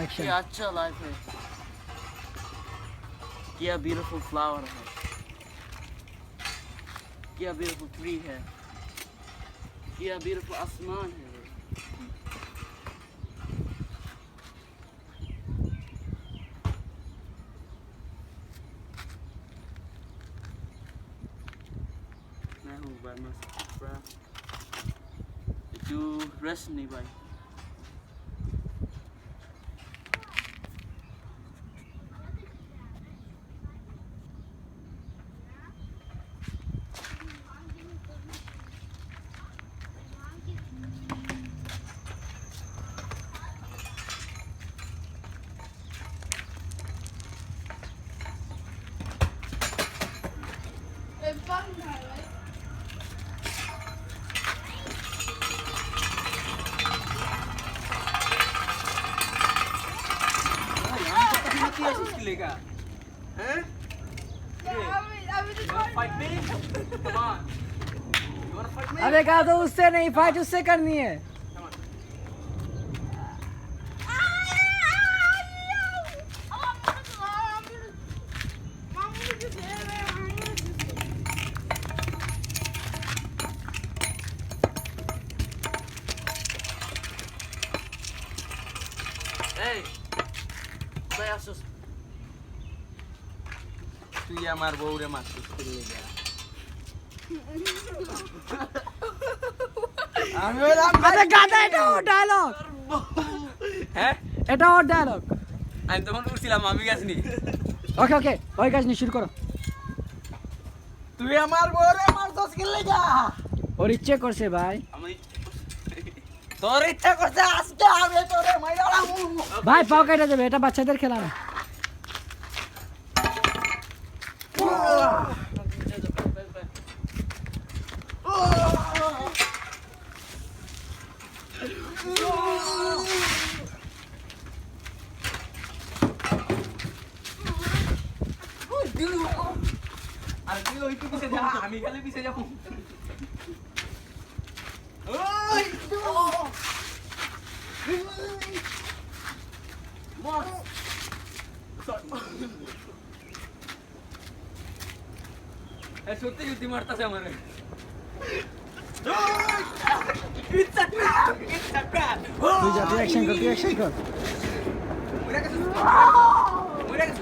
Action क्या अच्छा life है, क्या ब्यूटीफुल फ्लावर है, क्या ब्यूटीफुल ट्री है, क्या ब्यूटीफुल आसमान है। मैं हूँ भाई मस्त तू रेस्ट नहीं भाई। लेगा हैं? Fight me? Come on. You wanna fight me? अबे कहा तो उससे नहीं, फाइट उससे करनी है। Come on. Hey, besos. তুই আমার বউরে মারছিস কি লেগা? আমি বললাম अबे गादा এটা ও ডায়লগ, হ্যাঁ এটা ওর ডায়লগ। আমি তখন উঠছিলাম আমি গেছনি ওকে ওকে, ওই কাজ নিয়ে শুরু করো। তুই আমার বউরে মারছিস কি লেগা? ওর ইচ্ছে করছে ভাই। আমি তোর ইচ্ছা করছে আজকে আমি তোরে মাইরালাম। ভাই পাও কেটে যাবে, এটা বাচ্চাদের খেলা না। আর তুই ওই টুকু পিছে যা আমি খালি পিছে যাব। ওই এ সত্যি সত্যি মারতাছে আমারে। তুই যা, তুই অ্যাকশন কর, তুই অ্যাকশন কর। মরে গেছে মরে গেছে